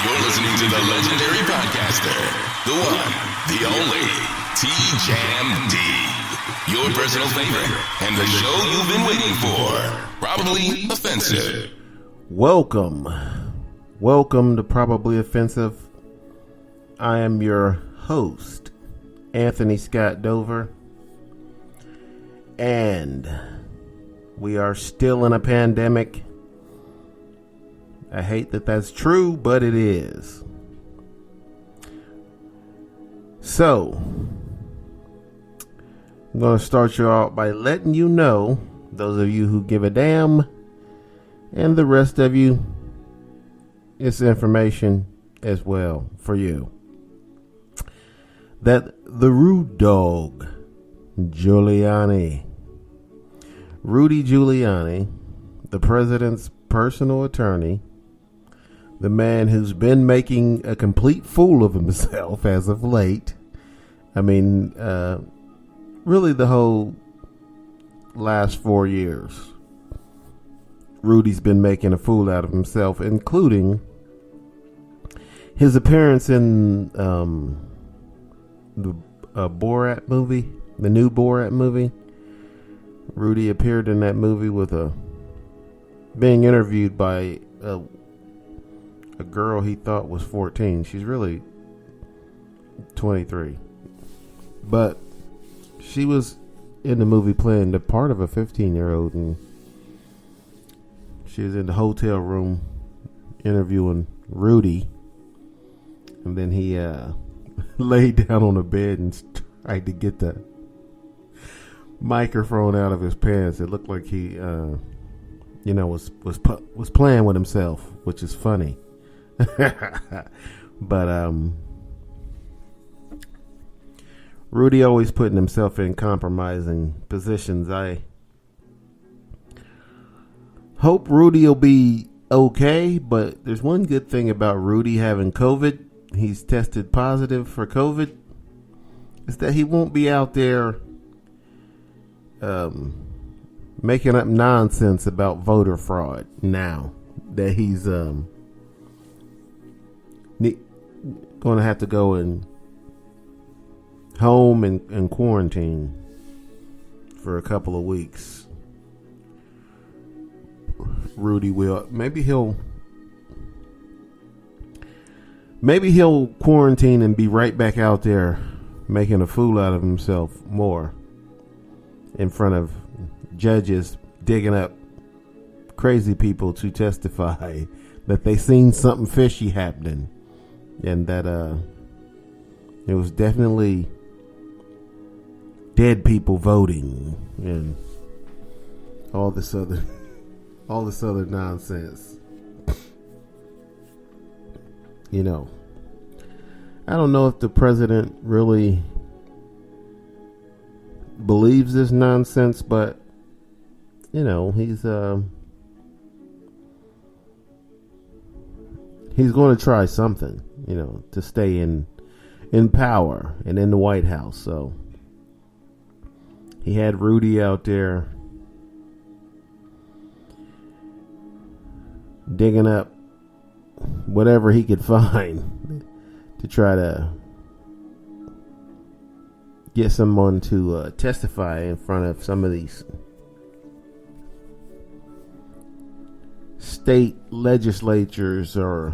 You're listening to the legendary podcaster, the one, the only, T-Jam D. Your personal favorite, and the show you've been waiting for. Probably Offensive. Welcome to Probably Offensive. I am your host, Anthony Scott Dover. And we are still in a pandemic. I hate that that's true, but it is. So, I'm going to start you out by letting you know, those of you who give a damn, and the rest of you, it's information as well for you, that the Rude Dog, Giuliani, Rudy Giuliani, the president's personal attorney, the man who's been making a complete fool of himself as of late. I mean, really the whole last 4 years, Rudy's been making a fool out of himself, including his appearance in the Borat movie, the new Borat movie. Rudy appeared in that movie with being interviewed by a girl he thought was 14. She's really 23. But she was in the movie playing the part of a 15-year-old, and she was in the hotel room interviewing Rudy. And then he laid down on the bed and tried to get the microphone out of his pants. It looked like he was playing with himself, which is funny. But Rudy always putting himself in compromising positions. I hope Rudy will be okay, but there's one good thing about Rudy having COVID. He's tested positive for COVID. Is that he won't be out there making up nonsense about voter fraud now that he's going to have to go in home and quarantine for a couple of weeks. Rudy will maybe he'll quarantine and be right back out there making a fool out of himself more in front of judges, digging up crazy people to testify that they seen something fishy happening, and that it was definitely dead people voting and all this other nonsense. You know, I don't know if the president really believes this nonsense, but you know, he's going to try something, you know, to stay in power and in the White House. So he had Rudy out there digging up whatever he could find to try to get someone to testify in front of some of these state legislatures or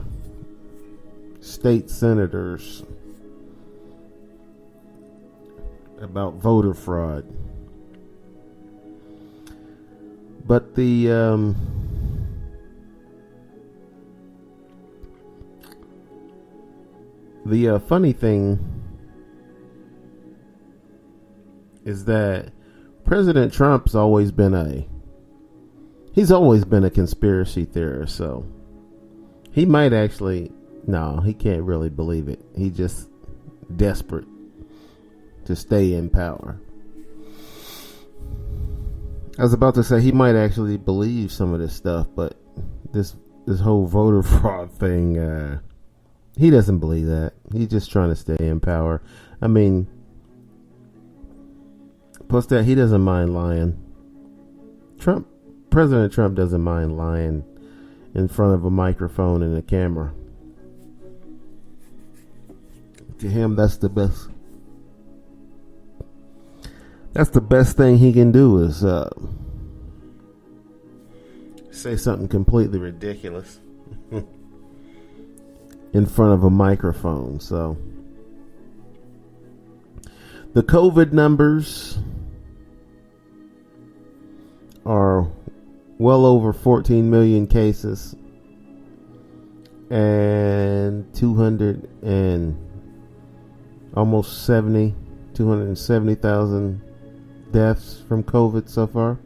state senators about voter fraud. But the funny thing is that President Trump's always been a conspiracy theorist, so he might actually, no, he can't really believe it. He's just desperate to stay in power. I was about to say he might actually believe some of this stuff, but this whole voter fraud thing, he doesn't believe that. He's just trying to stay in power. I mean, plus that he doesn't mind lying. President Trump doesn't mind lying in front of a microphone and a camera. To him, that's the best. That's the best thing he can do is say something completely ridiculous in front of a microphone. So the COVID numbers are well over 14 million cases and 270,000 deaths from COVID so far,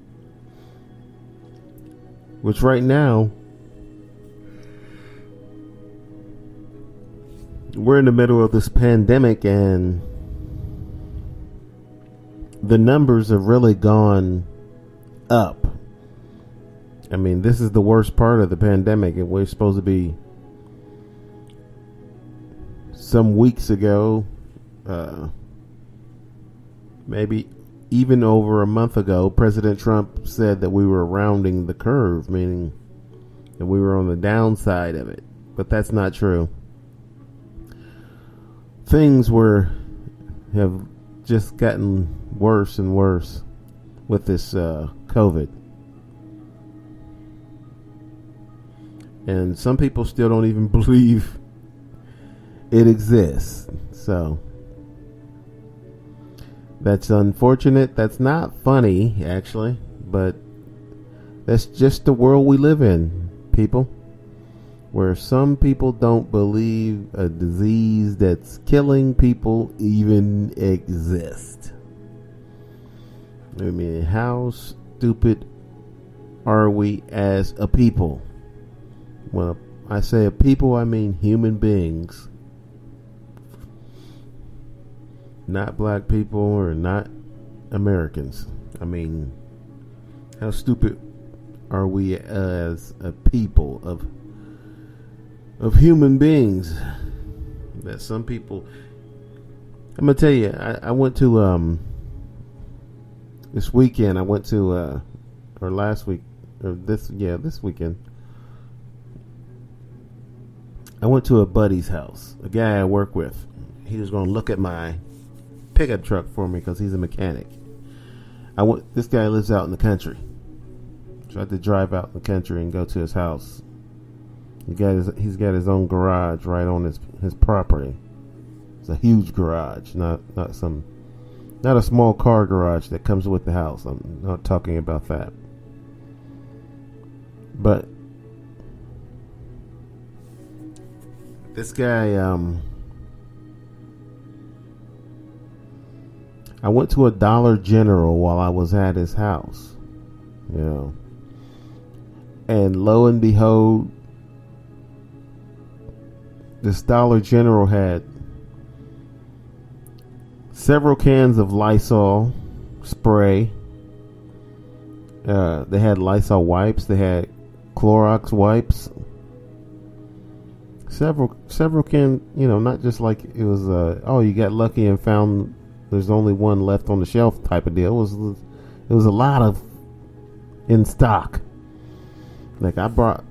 which right now we're in the middle of this pandemic and the numbers have really gone up. I mean, this is the worst part of the pandemic, and we're supposed to be some weeks ago, maybe even over a month ago, President Trump said that we were rounding the curve, meaning that we were on the downside of it. But that's not true. Things have just gotten worse and worse with this COVID. And some people still don't even believe it exists. So that's unfortunate. That's not funny, actually, but that's just the world we live in, people. Where some people don't believe a disease that's killing people even exists. I mean, how stupid are we as a people? When I say a people, I mean human beings. Not black people or not Americans. I mean, how stupid are we as a people of human beings? That some people, I'm gonna tell you, I went to this weekend. I went to or last week or this weekend. I went to a buddy's house, a guy I work with. He was going to look at my pickup truck for me because he's a mechanic. This guy lives out in the country, so I had to drive out in the country and go to his house. He's got his own garage right on his property. It's a huge garage, not a small car garage that comes with the house. I'm not talking about that. But this guy, I went to a Dollar General while I was at his house, and lo and behold, this Dollar General had several cans of Lysol spray. They had Lysol wipes. They had Clorox wipes. Several can, not just like it was, you got lucky and found there's only one left on the shelf type of deal. It was a lot of in stock. Like, I brought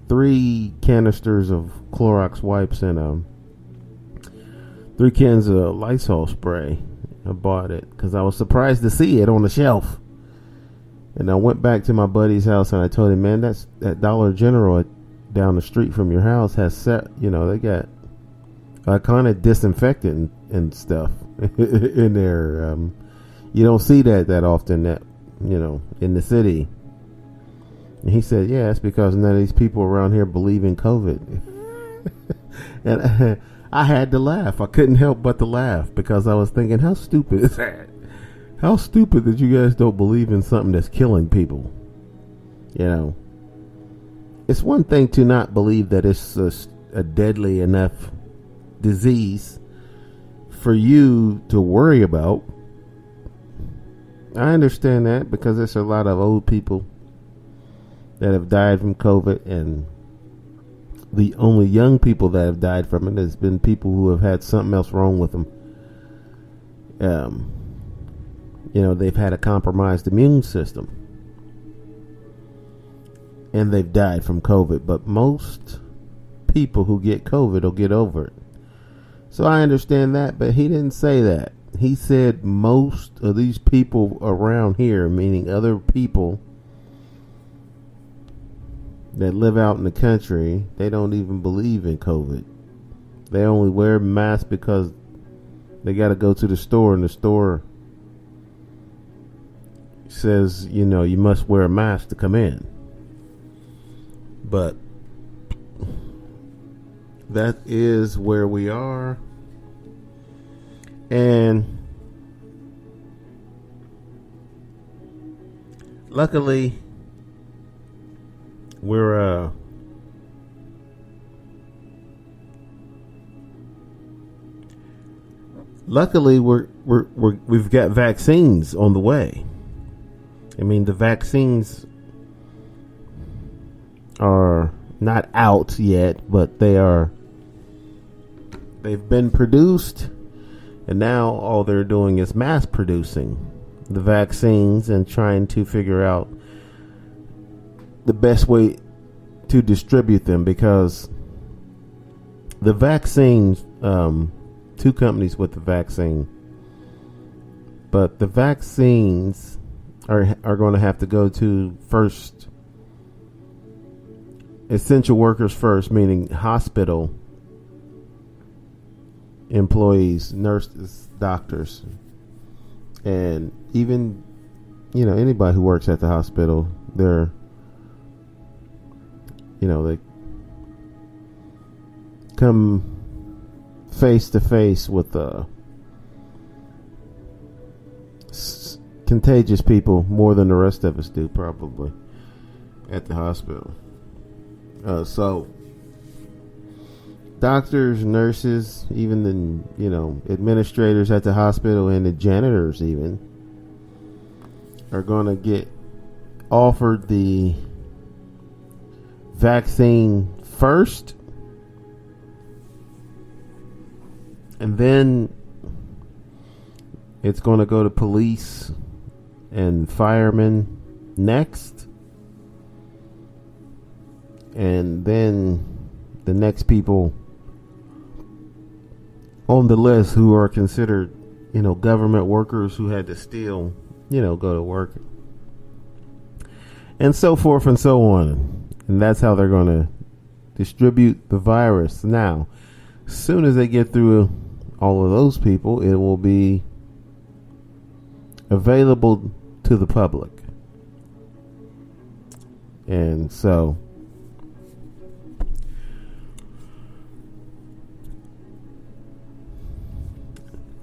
3 canisters of Clorox wipes and 3 cans of Lysol spray. I bought it because I was surprised to see it on the shelf. And I went back to my buddy's house and I told him, man, that Dollar General down the street from your house has they got kind of disinfectant and stuff in there. You don't see that often, in the city. And he said, yeah, it's because none of these people around here believe in COVID. And I had to laugh. I couldn't help but to laugh because I was thinking, how stupid is that? How stupid that you guys don't believe in something that's killing people. It's one thing to not believe that it's a deadly enough disease for you to worry about. I understand that because there's a lot of old people that have died from COVID, and the only young people that have died from it has been people who have had something else wrong with them. They've had a compromised immune system. And they've died from COVID. But most people who get COVID will get over it. So I understand that, but he didn't say that. He said most of these people around here, meaning other people that live out in the country, they don't even believe in COVID. They only wear masks because they got to go to the store, and the store says, you must wear a mask to come in. But that is where we are. And luckily we're we've got vaccines on the way. I mean, the vaccines are not out yet, but they've been produced, and now all they're doing is mass producing the vaccines and trying to figure out the best way to distribute them, because the vaccines, two companies with the vaccine, but the vaccines are going to have to go to first essential workers first, meaning hospital employees, nurses, doctors, and even anybody who works at the hospital. They come face to face with contagious people more than the rest of us do, probably, at the hospital. So doctors, nurses, even the administrators at the hospital, and the janitors even are going to get offered the vaccine first, and then it's going to go to police and firemen next, and then the next people on the list who are considered government workers who had to still go to work, and so forth and so on. And that's how they're going to distribute the virus. Now, as soon as they get through all of those people, it will be available to the public. And so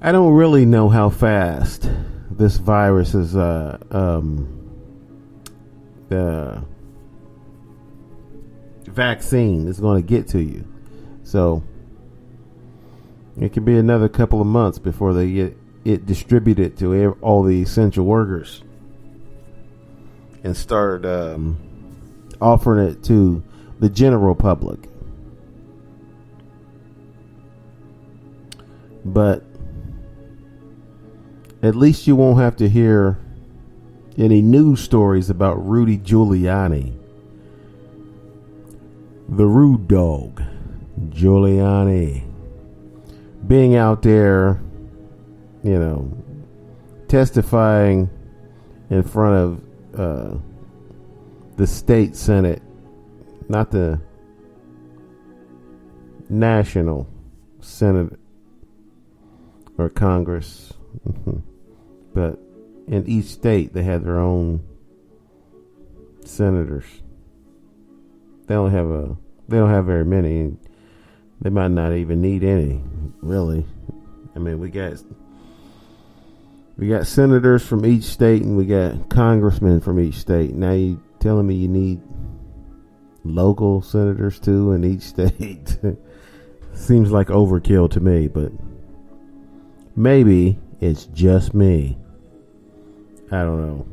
I don't really know how fast this virus is the vaccine is going to get to you. So it could be another couple of months before they get it distributed to all the essential workers and start offering it to the general public. But at least you won't have to hear any news stories about Rudy Giuliani, the rude dog, Giuliani, being out there, testifying in front of the state Senate, not the national Senate or Congress, but in each state they had their own senators. They don't have very many. They might not even need any, really. I mean, we got senators from each state, and we got congressmen from each state. Now you telling me you need local senators too in each state? Seems like overkill to me, but maybe it's just me. I don't know.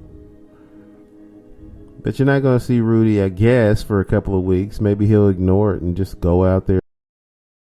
But you're not going to see Rudy, I guess, for a couple of weeks. Maybe he'll ignore it and just go out there